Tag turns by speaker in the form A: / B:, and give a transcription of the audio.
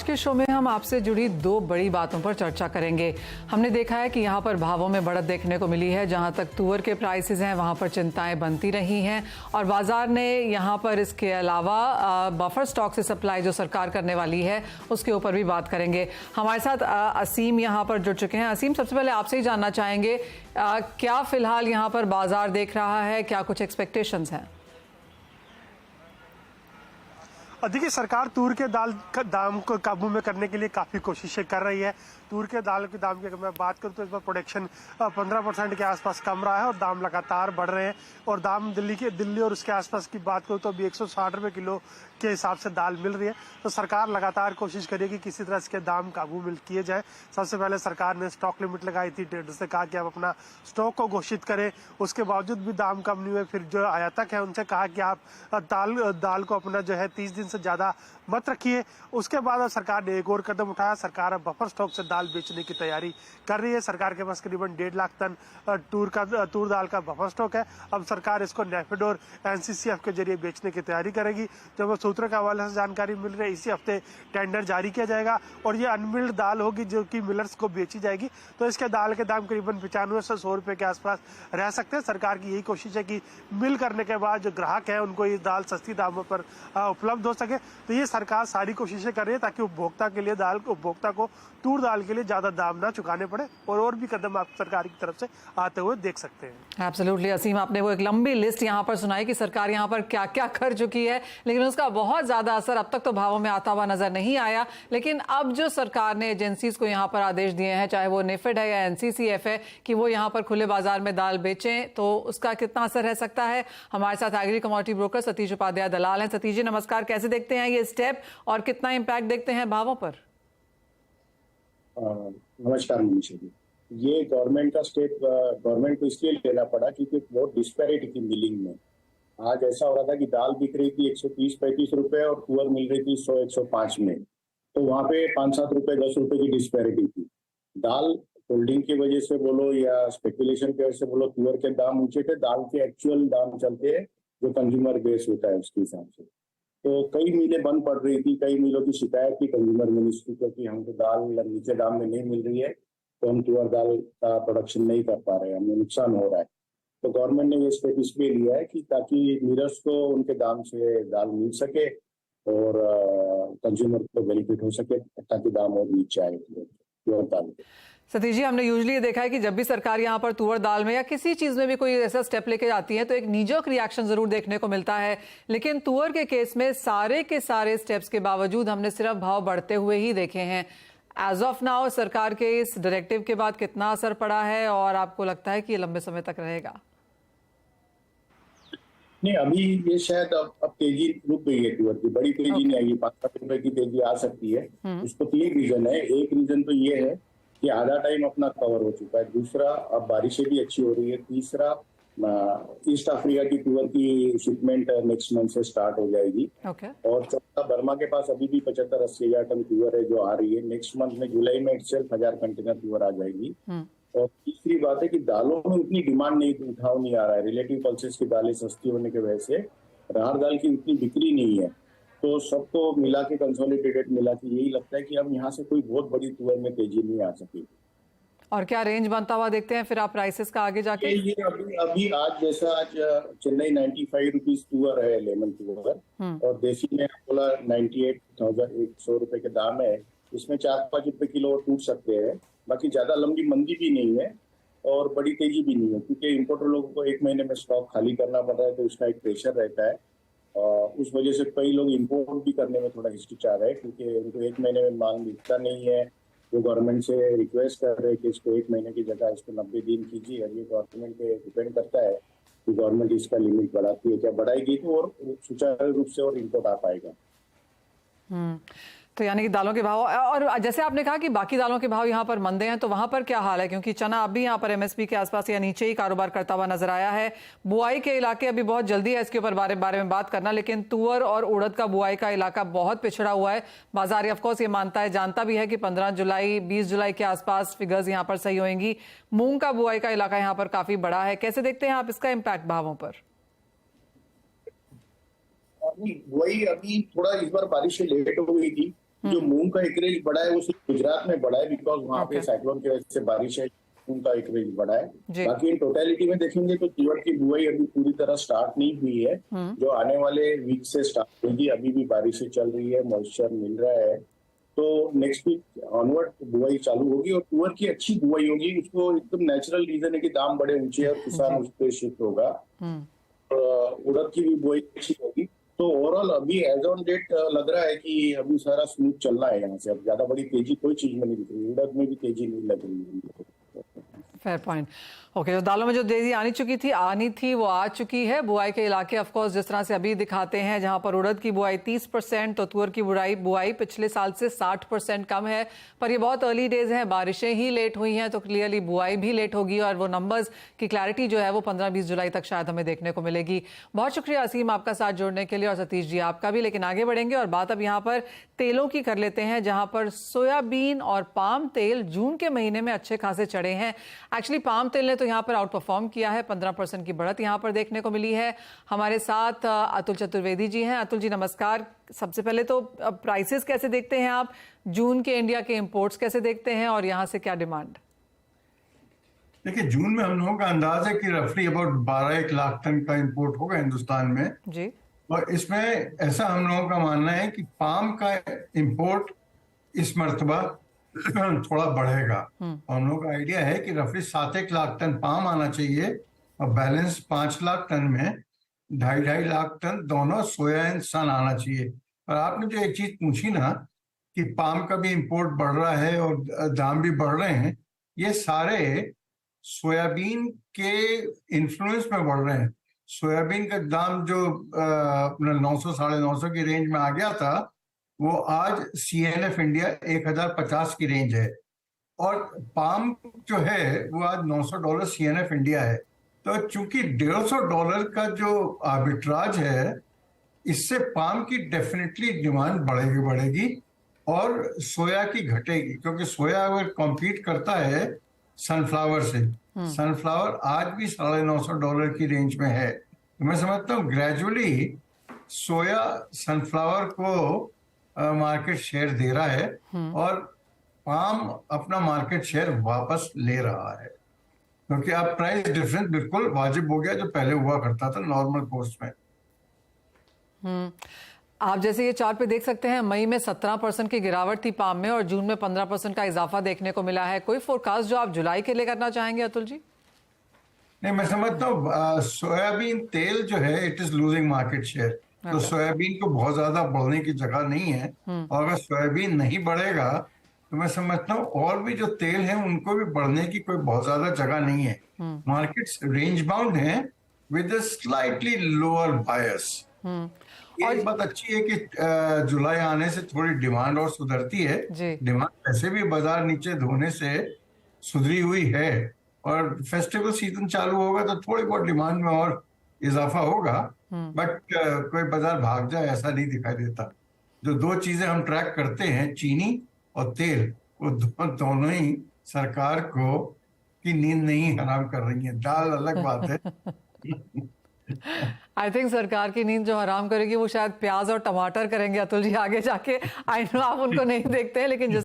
A: आज के शो में हम आपसे जुड़ी दो बड़ी बातों पर चर्चा करेंगे। हमने देखा है कि यहाँ पर भावों में बढ़त देखने को मिली है। जहाँ तक तुअर के प्राइसेस हैं वहाँ पर चिंताएं बनती रही हैं और बाजार ने यहाँ पर इसके अलावा बफर स्टॉक से सप्लाई जो सरकार करने वाली है उसके ऊपर भी बात करेंगे। हमारे साथ असीम यहाँ पर जुड़ चुके हैं। असीम, सबसे पहले आपसे ही जानना चाहेंगे क्या फिलहाल यहाँ पर बाजार देख रहा है, क्या कुछ एक्सपेक्टेशंस हैं?
B: देखिए, सरकार तूर के दाल का दाम को काबू में करने के लिए काफ़ी कोशिशें कर रही है। तूर के दाल के दाम की अगर मैं बात करूं तो इस बार प्रोडक्शन 15% के आसपास कम रहा है और दाम लगातार बढ़ रहे हैं। और दाम दिल्ली और उसके आसपास की बात करूं तो अभी 160 रुपये किलो के हिसाब से दाल मिल रही है। तो सरकार लगातार कोशिश करेगी किसी तरह इसके दाम काबू में किए जाए। सबसे पहले सरकार ने स्टॉक लिमिट लगाई थी, ट्रेडर से कहा कि आप अपना स्टॉक को घोषित करें। उसके बावजूद भी दाम कम नहीं हुए। फिर जो आयातक है उनसे कहा कि आप दाल को अपना जो है 30 दिन से ज़्यादा मत रखिए। उसके बाद अब सरकार ने एक और कदम उठाया। सरकार अब बफर स्टॉक से दाल बेचने की तैयारी कर रही है। सरकार के पास करीबन 1.5 लाख टन तूर दाल का बफर स्टॉक है। अब सरकार इसको नेफेड और एनसीसीएफ के जरिए बेचने की तैयारी करेगी। जब सूत्रों के हवाले से जानकारी मिल रही है, इसी हफ्ते टेंडर जारी किया जाएगा और ये अनमिल्ड दाल होगी जो कि मिलर्स को बेची जाएगी। तो इसके दाल के दाम करीबन 95 से 100 रुपए के आसपास रह सकते हैं। सरकार की यही कोशिश है कि मिल करने के बाद जो ग्राहक है उनको ये दाल सस्ती दामों पर उपलब्ध हो सके। तो ये सरकार सारी कोशिशें कर रही है ताकि उपभोक्ता को तूर दाल के लिए ज्यादा दाम ना चुकाने पड़े। और भी कदम आप सरकार की तरफ से आते हुए देख सकते हैं।
A: एब्सोल्युटली असीम, आपने वो एक लंबी लिस्ट यहाँ पर सुनाई कि सरकार यहाँ पर क्या क्या कर चुकी है, लेकिन उसका बहुत ज्यादा असर अब तक तो भावों में आता हुआ नजर नहीं आया। लेकिन अब जो सरकार ने एजेंसीज को यहाँ पर आदेश दिए हैं, चाहे वो नेफेड है या एनसीसीएफ है, कि वो यहाँ पर खुले बाजार में दाल बेचें, तो उसका कितना असर रह सकता है? हमारे साथ agri commodity broker Satish Upadhyay दलाल हैं। सतीश जी नमस्कार, कैसे देखते हैं ये स्टेप और कितना इम्पैक्ट देखते हैं भावों पर?
C: नमस्कार मनीषा जी। ये गवर्नमेंट का स्टेप गवर्नमेंट को इसलिए लेना पड़ा क्योंकि बहुत डिस्पैरिटी थी मिलिंग में। आज ऐसा हो रहा था कि दाल बिक रही थी 130-135 रुपए और तुअर मिल रही थी 100-105 में। तो वहां पे 5-7 रुपए 10 रुपए की डिस्पैरिटी थी। दाल होल्डिंग की वजह से बोलो या स्पेकुलेशन की वजह से बोलो, तुअर के दाम ऊंचे थे, दाल के एक्चुअल दाम चलते हैं जो कंज्यूमर बेस होता है उसके हिसाब से। तो कई मिलें बंद पड़ रही थी। कई मिलों की शिकायत थी कंज्यूमर मिनिस्ट्री को कि हमको दाल नीचे दाम में नहीं मिल रही है, तो हम तुअर दाल का प्रोडक्शन नहीं कर पा रहे हैं, हमें नुकसान हो रहा है। तो गवर्नमेंट ने ये स्टेप इसलिए लिया है कि ताकि मिलर्स को उनके दाम से दाल मिल सके और कंज्यूमर को बेनिफिट हो सके, ताकि दाम और नीचे आए तुअर दाल।
A: सतीश जी, हमने यूजुअली देखा है कि जब भी सरकार यहाँ पर तुअर दाल में या किसी चीज में भी कोई ऐसा स्टेप लेके जाती है तो एक नीजर्क रिएक्शन जरूर देखने को मिलता है। लेकिन तुअर के केस में सारे के सारे स्टेप्स के बावजूद हमने सिर्फ भाव बढ़ते हुए ही देखे हैं। एज ऑफ नाउ सरकार के इस डायरेक्टिव के बाद कितना असर पड़ा है और आपको लगता है कि ये लंबे समय तक रहेगा?
C: नहीं, अभी ये शायद अब तेजी रुक गई है। तुअर की बड़ी तेजी नहीं आएगी, 5-7 रुपए की तेजी आ सकती है। उसको 3 रीजन है। एक रीजन तो ये है कि आधा टाइम अपना कवर हो चुका है। दूसरा, अब बारिशें भी अच्छी हो रही है। तीसरा, ईस्ट अफ्रीका की तुअर की शिपमेंट नेक्स्ट मंथ से स्टार्ट हो जाएगी। और चौथा, बर्मा के पास अभी भी 75-80 हजार टन तुअर है जो आ रही है। नेक्स्ट मंथ में जुलाई में सिर्फ 1000 कंटेनर तुअर आ जाएगी। और तीसरी बात है कि दालों में उतनी डिमांड नहीं, उठाव नहीं आ रहा है। रिलेटिव पल्सेस की दालें सस्ती होने की वजह से राहर दाल की उतनी बिक्री नहीं है। तो सबको मिला के कंसोलिडेटेड मिला के यही लगता है कि अब यहाँ से कोई बहुत बड़ी तुअर में तेजी नहीं आ सकेगी।
A: और क्या रेंज बनता हुआ देखते हैं फिर आप प्राइसेस का आगे जाके?
C: ये अभी आज जैसा आज चेन्नई 95 रुपीज तुअर है, लेमन तुअर, और देसी में बोला 98,100 रुपए के दाम है। इसमें 4-5 रुपए किलो टूट सकते हैं। बाकी ज्यादा लंबी मंदी भी नहीं है और बड़ी तेजी भी नहीं है, क्योंकि इम्पोर्टर लोगों को 1 महीने में स्टॉक खाली करना पड़ रहा है, तो उसका एक प्रेशर रहता है। उस वजह से कई लोग इंपोर्ट भी करने में थोड़ा हिचकिचा रहे हैं, क्योंकि उनको 1 महीने में माल मिलता नहीं है। वो गवर्नमेंट से रिक्वेस्ट कर रहे हैं कि इसको 1 महीने की जगह इसको 90 दिन कीजिए। और ये गवर्नमेंट पे डिपेंड करता है कि गवर्नमेंट इसका लिमिट बढ़ाती है क्या, बढ़ाएगी तो और सुचारू रूप से और इम्पोर्ट आ पाएगा।
A: तो यानी कि दालों के भाव, और जैसे आपने कहा कि बाकी दालों के भाव यहाँ पर मंदे हैं, तो वहां पर क्या हाल है? क्योंकि चना अभी यहाँ पर एमएसपी के आसपास या नीचे ही कारोबार करता हुआ नजर आया है। बुआई के इलाके अभी बहुत जल्दी है इसके ऊपर बारे में बात करना, लेकिन तुअर और उड़द का बुआई का इलाका बहुत पिछड़ा हुआ है। बाजार ऑफकोर्स ये जानता भी है कि 15 जुलाई 20 जुलाई के आसपास फिगर्स यहाँ पर सही होंगी। मूंग का बुआई का इलाका यहाँ पर काफी बड़ा है। कैसे देखते हैं आप इसका इम्पैक्ट भावों पर?
C: वही, अभी थोड़ा इस बार बारिश लेट हो गई थी, जो मूंग का एकरेज बढ़ा है वो सिर्फ गुजरात में बढ़ा है, बिकॉज वहाँ पे
A: Okay.
C: साइक्लोन की वजह से बारिश है, मूंग का एकरेज बढ़ा
A: जी।
C: है। बाकी इन टोटलिटी में देखेंगे तो तुअर की बुआई अभी पूरी तरह स्टार्ट नहीं हुई है, जो आने वाले वीक से स्टार्ट होगी। अभी भी बारिशें चल रही है, मॉइस्चर मिल रहा है, तो नेक्स्ट वीक ऑनवर्ड बुआई चालू होगी और तुअर की अच्छी बुआई होगी। उसको एकदम नेचुरल रीजन है कि दाम बड़े ऊंचे हैं और किसान उस पर शिफ्ट होगा। उड़द की भी बुआई अच्छी होगी। तो ओवरऑल अभी एज ऑन डेट लग रहा है कि अभी सारा स्मूथ चल रहा है यहाँ से। अब ज्यादा बड़ी तेजी कोई चीज में नहीं दिख रही, उड़द में भी तेजी नहीं लग रही है।
A: Fair point. ओके, जो दालों में जो तेजी आनी थी वो आ चुकी है। बुआई के इलाके ऑफ कोर्स जिस तरह से अभी दिखाते हैं, जहां पर उड़द की बुआई 30% तो तुअर की बुआई पिछले साल से 60% कम है। पर ये बहुत अर्ली डेज हैं, बारिशें ही लेट हुई हैं, तो क्लियरली बुआई भी लेट होगी और वो नंबर्स की क्लैरिटी जो है वो 15-20 जुलाई तक शायद हमें देखने को मिलेगी। बहुत शुक्रिया असीम आपका साथ जोड़ने के लिए, और सतीश जी आपका भी। लेकिन आगे बढ़ेंगे और बात अब यहाँ पर तेलों की कर लेते हैं, जहां पर सोयाबीन और पाम तेल जून के महीने में अच्छे खासे चढ़े हैं। एक्चुअली पाम तेल ने तो यहाँ पर आउट परफॉर्म किया है, 15% की बढ़त यहाँ पर देखने को मिली है। हमारे साथ अतुल चतुर्वेदी जी हैं। अतुल जी नमस्कार। सबसे पहले तो प्राइसेस कैसे देखते हैं आप, जून के इंडिया के इंपोर्ट्स कैसे देखते हैं और यहाँ से क्या डिमांड?
D: देखिए, जून में हम लोगों का अंदाज है कि रफली अबाउट 12 लाख टन का इंपोर्ट होगा हिंदुस्तान में
A: जी।
D: और इसमें ऐसा हम लोगों का मानना है कि पाम का इंपोर्ट इस मर्तबा थोड़ा बढ़ेगा। और हम लोगों का आइडिया है कि रफली 7 लाख टन पाम आना चाहिए और बैलेंस 5 लाख टन में 2.5 लाख टन दोनों सोया एंड सन आना चाहिए। और आपने जो एक चीज पूछी ना कि पाम का भी इंपोर्ट बढ़ रहा है और दाम भी बढ़ रहे हैं, ये सारे सोयाबीन के इन्फ्लुएंस में बढ़ रहे हैं। सोयाबीन का दाम जो 900 950 की रेंज में आ गया था, वो आज CNF इंडिया 1050 की रेंज है और पाम जो है वो आज $900 CNF इंडिया है। तो चूंकि $150 का जो आर्बिट्राज है, इससे पाम की डेफिनेटली डिमांड बढ़ेगी और सोया की घटेगी, क्योंकि सोया अगर कॉम्पीट करता है सनफ्लावर से, सनफ्लावर आज भी $950 की रेंज में है। तो मैं समझता हूँ ग्रेजुअली सोया सनफ्लावर को मार्केट शेयर दे रहा है और पाम अपना मार्केट शेयर वापस ले रहा है, क्योंकि अब प्राइस डिफरेंस बिल्कुल वाजिब हो गया जो पहले हुआ करता था नॉर्मल कोर्स में।
A: आप जैसे ये चार्ट पे देख सकते हैं, मई में 17% की गिरावट थी पाम में और जून में 15% का इजाफा देखने को मिला है। कोई फोरकास्ट जो आप जुलाई के लिए करना चाहेंगे अतुल जी?
D: नहीं, मैं समझता हूँ सोयाबीन तेल जो है it is losing market share. तो सोयाबीन को बहुत ज्यादा बढ़ने की जगह नहीं है और अगर सोयाबीन नहीं बढ़ेगा तो मैं समझता हूँ और भी जो तेल है उनको भी बढ़ने की कोई बहुत ज्यादा जगह नहीं है। मार्केट्स रेंज बाउंड है विद स्लाइटली लोअर बायस। एक बात अच्छी है कि जुलाई आने से थोड़ी डिमांड और सुधरती है। डिमांड वैसे भी बाजार नीचे धोने से सुधरी हुई है और फेस्टिवल सीजन चालू होगा तो थोड़ी बहुत डिमांड में और इजाफा होगा, बट कोई बाजार भाग जाए ऐसा नहीं दिखाई देता। जो दो चीजें हम ट्रैक करते हैं, चीनी और तेल, वो दोनों ही सरकार को की नींद नहीं हराम कर रही है। दाल अलग बात है।
A: आई थिंक सरकार की नींद जो हराम करेगी वो शायद प्याज और टमाटर करेंगे अतुल जी आगे जाके। आई नो आप उनको नहीं देखते हैं, लेकिन